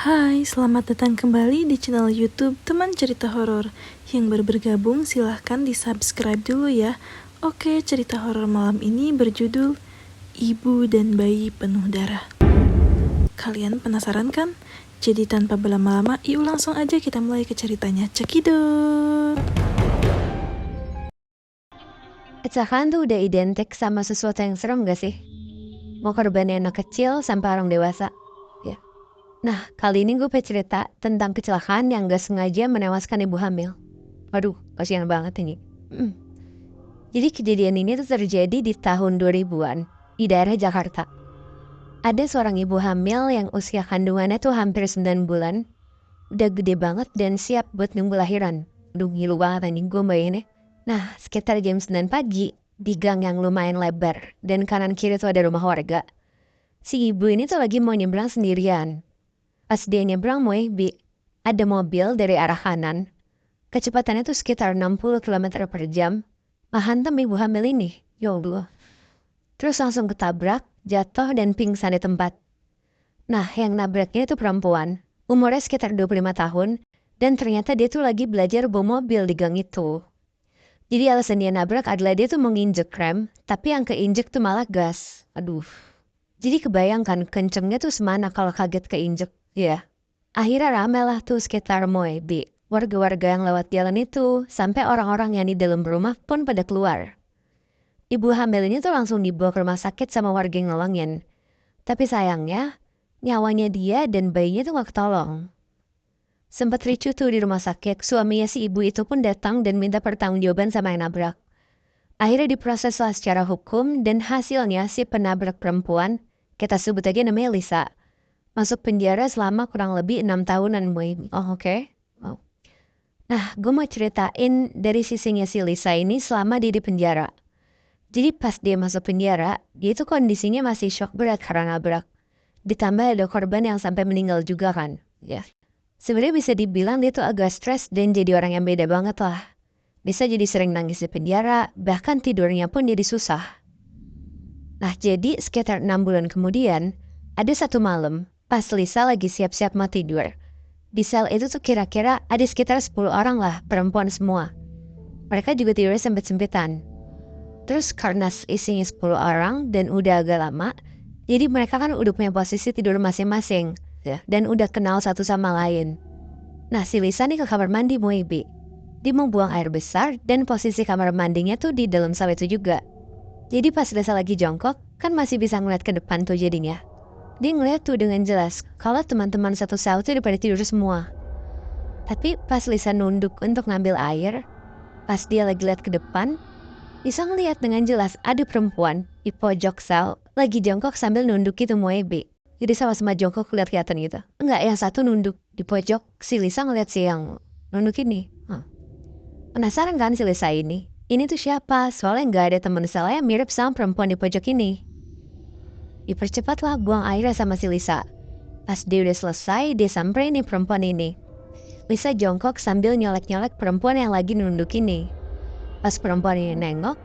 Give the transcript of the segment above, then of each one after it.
Hai, selamat datang kembali di channel YouTube Teman Cerita Horor. Yang baru bergabung silahkan di-subscribe dulu ya. Oke, cerita horor malam ini berjudul Ibu dan Bayi Penuh Darah. Kalian penasaran kan? Jadi tanpa berlama-lama, yuk langsung aja kita mulai ke ceritanya. Cekidot! Kecelakaan tuh udah identik sama sesuatu yang serem gak sih? Mau korbannya anak kecil sampai orang dewasa. Ya. Nah, kali ini gue pengen cerita tentang kecelakaan yang gak sengaja menewaskan ibu hamil. Waduh, kasihan banget ini. Jadi kejadian ini tuh terjadi di tahun 2000-an di daerah Jakarta. Ada seorang ibu hamil yang usia kandungannya tuh hampir 9 bulan. Udah gede banget dan siap buat nunggu lahiran. Aduh, ngilu banget anjing gue bayanginnya. Nah, sekitar jam 9 pagi, di gang yang lumayan lebar, dan kanan kiri tuh ada rumah warga. Si ibu ini tuh lagi mau nyebrang sendirian. Pas dia nyebrang, ada mobil dari arah kanan. Kecepatannya tuh sekitar 60 km per jam. Hantam ibu hamil ini. Ya Allah. Terus langsung ketabrak, jatuh dan pingsan di tempat. Nah, yang nabraknya itu perempuan. Umurnya sekitar 25 tahun. Dan ternyata dia tuh lagi belajar bawa mobil di gang itu. Jadi alasan dia nabrak adalah dia tuh menginjek rem, tapi yang keinjek tuh malah gas. Aduh. Jadi kebayangkan kencengnya tuh semana kalau kaget keinjek. Ya. Akhirnya rame lah tuh sekitar warga-warga yang lewat jalan itu, sampai orang-orang yang di dalam rumah pun pada keluar. Ibu hamil ini tuh langsung dibawa ke rumah sakit sama warga yang nolongin. Tapi sayangnya, nyawanya dia dan bayinya tuh gak ketolong. Sempat ricu tuh di rumah sakit, suaminya si ibu itu pun datang dan minta pertanggungjawaban sama yang nabrak. Akhirnya diproses lah secara hukum dan hasilnya si penabrak perempuan, kita sebut aja namanya Lisa, masuk penjara selama kurang lebih 6 tahunan, boy. Oh, oke. Oh. Nah, gue mau ceritain dari sisinya si Lisa ini selama dia di penjara. Jadi pas dia masuk penjara, dia itu kondisinya masih shock berat karena nabrak. Ditambah ada korban yang sampai meninggal juga kan. Ya. Sebenarnya bisa dibilang dia tuh agak stres dan jadi orang yang beda banget lah. Bisa jadi sering nangis di penjara, bahkan tidurnya pun jadi susah. Nah, jadi sekitar 6 bulan kemudian, ada satu malam, pas Lisa lagi siap-siap mau tidur. Di sel itu tuh kira-kira ada sekitar 10 orang lah, perempuan semua. Mereka juga tidurnya sempit-sempitan. Terus karena isinya 10 orang dan udah agak lama, jadi mereka kan udah punya posisi tidur masing-masing. Ya, dan udah kenal satu sama lain. Nah, si Lisa nih ke kamar mandi Bi. Dia mau buang air besar dan posisi kamar mandinya tuh di dalam sel itu juga. Jadi pas Lisa lagi jongkok, kan masih bisa ngeliat ke depan tuh jadinya. Dia ngeliat tuh dengan jelas kalau teman-teman satu sel tuh udah pada tidur semua. Tapi pas Lisa nunduk untuk ngambil air, pas dia lagi lihat ke depan, Lisa ngeliat dengan jelas ada perempuan di pojok sel lagi jongkok sambil nunduk gitu Bi. Jadi sama-sama jongkok kelihatan gitu. Enggak, yang satu nunduk di pojok, si Lisa ngeliat si yang nunduk ini. Penasaran kan si Lisa ini? Ini tuh siapa? Soalnya nggak ada teman saya yang mirip sama perempuan di pojok ini. Dipercepatlah buang airnya sama si Lisa. Pas dia udah selesai, dia samperin nih perempuan ini. Lisa jongkok sambil nyolek-nyolek perempuan yang lagi nunduk ini. Pas perempuan ini nengok,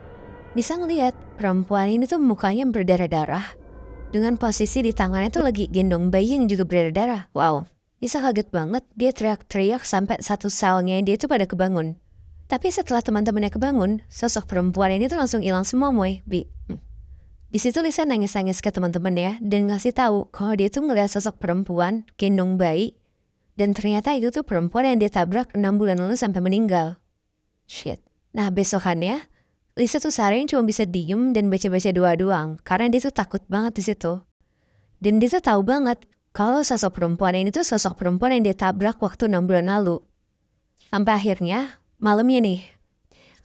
Lisa ngeliat perempuan ini tuh mukanya berdarah-darah. Dengan posisi di tangannya tuh lagi gendong bayi yang juga berdarah. Wow, Lisa kaget banget. Dia teriak-teriak sampai satu selnya dia tuh pada kebangun. Tapi setelah teman-temannya kebangun, sosok perempuan ini tuh langsung hilang semua, Bi. Di situ Lisa nangis-nangis ke teman-temannya dan ngasih tahu kalau dia tuh ngeliat sosok perempuan gendong bayi. Dan ternyata itu tuh perempuan yang dia tabrak 6 bulan lalu sampai meninggal. Shit. Nah, besokannya, Lisa tuh seharian cuma bisa diem dan baca-baca doa doang karena dia tuh takut banget di situ. Dan dia tuh tahu banget kalau sosok perempuan ini tuh sosok perempuan yang dia tabrak waktu 6 bulan lalu. Sampai akhirnya, malamnya nih,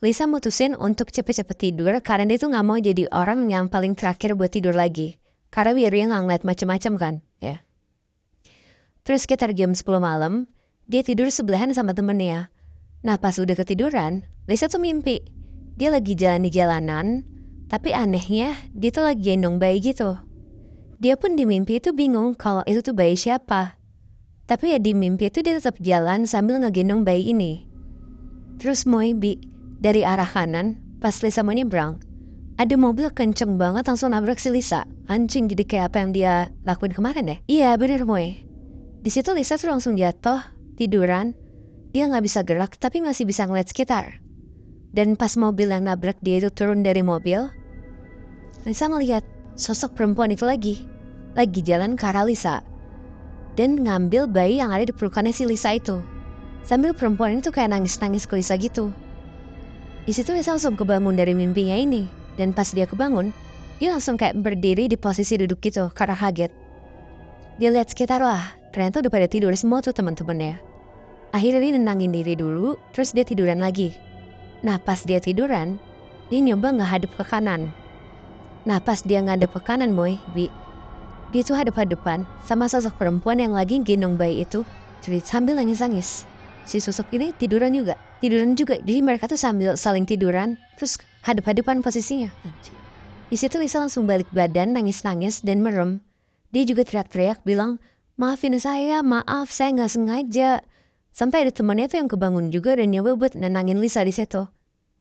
Lisa mutusin untuk cepet-cepet tidur karena dia tuh gak mau jadi orang yang paling terakhir buat tidur lagi. Karena biar dia gak ngeliat macem-macem kan, ya. Terus sekitar jam 10 malam, dia tidur sebelahan sama temennya. Nah pas udah ketiduran, Lisa tuh mimpi. Dia lagi jalan di jalanan, tapi anehnya dia tuh lagi gendong bayi gitu. Dia pun di mimpi itu bingung kalau itu tuh bayi siapa. Tapi ya di mimpi itu dia tetap jalan sambil ngegendong bayi ini. Terus Bi, dari arah kanan, pas Lisa mau nyebrang, ada mobil kenceng banget langsung nabrak si Lisa. Anjing, jadi kayak apa yang dia lakuin kemarin ya? Iya bener Di situ Lisa tuh langsung jatuh, tiduran. Dia nggak bisa gerak tapi masih bisa ngeliat sekitar. Dan pas mobil yang nabrak dia itu turun dari mobil, Lisa melihat sosok perempuan itu lagi jalan ke arah Lisa. Dan ngambil bayi yang ada di pelukannya si Lisa itu. Sambil perempuan itu kayak nangis-nangis ke Lisa gitu. Di situ Lisa langsung kebangun dari mimpinya ini. Dan pas dia kebangun, dia langsung kayak berdiri di posisi duduk gitu karena kaget. Dia lihat sekitar, wah ternyata udah pada tidur semua tuh teman-temannya. Akhirnya dia nenangin diri dulu, terus dia tiduran lagi. Nah pas dia tiduran, dia nyoba ngehadap ke kanan. Nah pas dia ngadep ke kanan dia tuh hadap-hadapan sama sosok perempuan yang lagi gendong bayi itu, sambil nangis-nangis. Si sosok ini tiduran juga. Jadi mereka tuh sambil saling tiduran, terus hadap-hadapan posisinya. Di situ Lisa langsung balik badan, nangis-nangis dan merem. Dia juga teriak-teriak bilang, maafin saya, maaf saya nggak sengaja. Sampai ada temannya tuh yang kebangun juga dan nyoba buat nenangin Lisa di situ.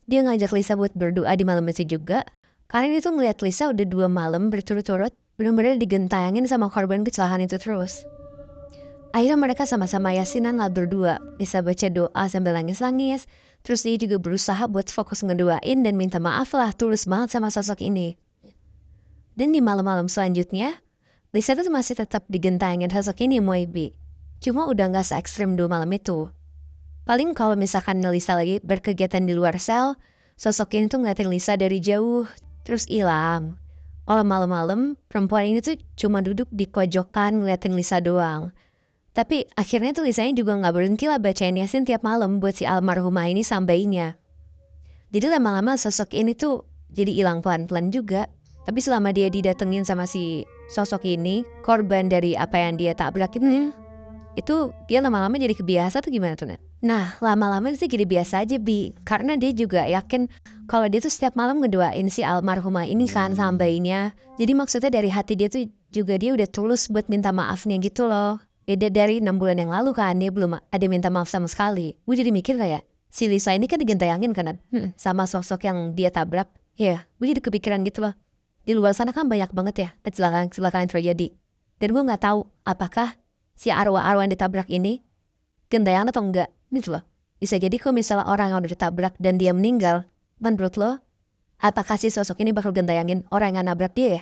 Dia ngajak Lisa buat berdoa di malam itu juga. Karena dia tuh ngeliat Lisa udah 2 malam berturut-turut benar-benar digentayangin sama korban kecelakaan itu terus. Akhirnya mereka sama-sama yasinan lah berdua. Lisa baca doa sambil nangis-nangis. Terus dia juga berusaha buat fokus ngedoain dan minta maaf lah tulus banget sama sosok ini. Dan di malam-malam selanjutnya, Lisa tuh masih tetap digentayangin sosok ini Moibi. Cuma udah gak se-ekstrim 2 malam itu. Paling kalau misalkan Lisa lagi berkegiatan di luar sel, sosok ini tuh ngeliatin Lisa dari jauh, terus hilang. Kalau malam-malam, perempuan ini tuh cuma duduk di pojokan ngeliatin Lisa doang. Tapi akhirnya tuh Lisanya juga gak berhenti lah bacain Yasin tiap malam buat si almarhumah ini sambainnya. Jadi lama-lama sosok ini tuh jadi hilang pelan-pelan juga. Tapi selama dia didatengin sama si sosok ini, korban dari apa yang dia tabrak itu dia lama-lama jadi kebiasa tuh gimana tuh, Nat? Nah, lama-lama sih jadi biasa aja, karena dia juga yakin kalau dia tuh setiap malam ngedoain si almarhumah ini kan sambainnya. Jadi maksudnya dari hati dia tuh juga dia udah tulus buat minta maafnya gitu loh. Beda dari 6 bulan yang lalu kan, dia belum ada minta maaf sama sekali. Gue jadi mikir kayak, si Lisa ini kan digentayangin kan, sama sosok yang dia tabrak. Ya, gue jadi kepikiran gitu loh. Di luar sana kan banyak banget ya kecelakaan yang terjadi. Dan gue gak tahu apakah si arwah-arwah yang ditabrak ini gentayangan atau enggak. Gitu loh. Bisa jadi kalau misalnya orang yang udah ditabrak dan dia meninggal, menurut lo, apakah si sosok ini bakal gentayangin orang yang nabrak dia ya?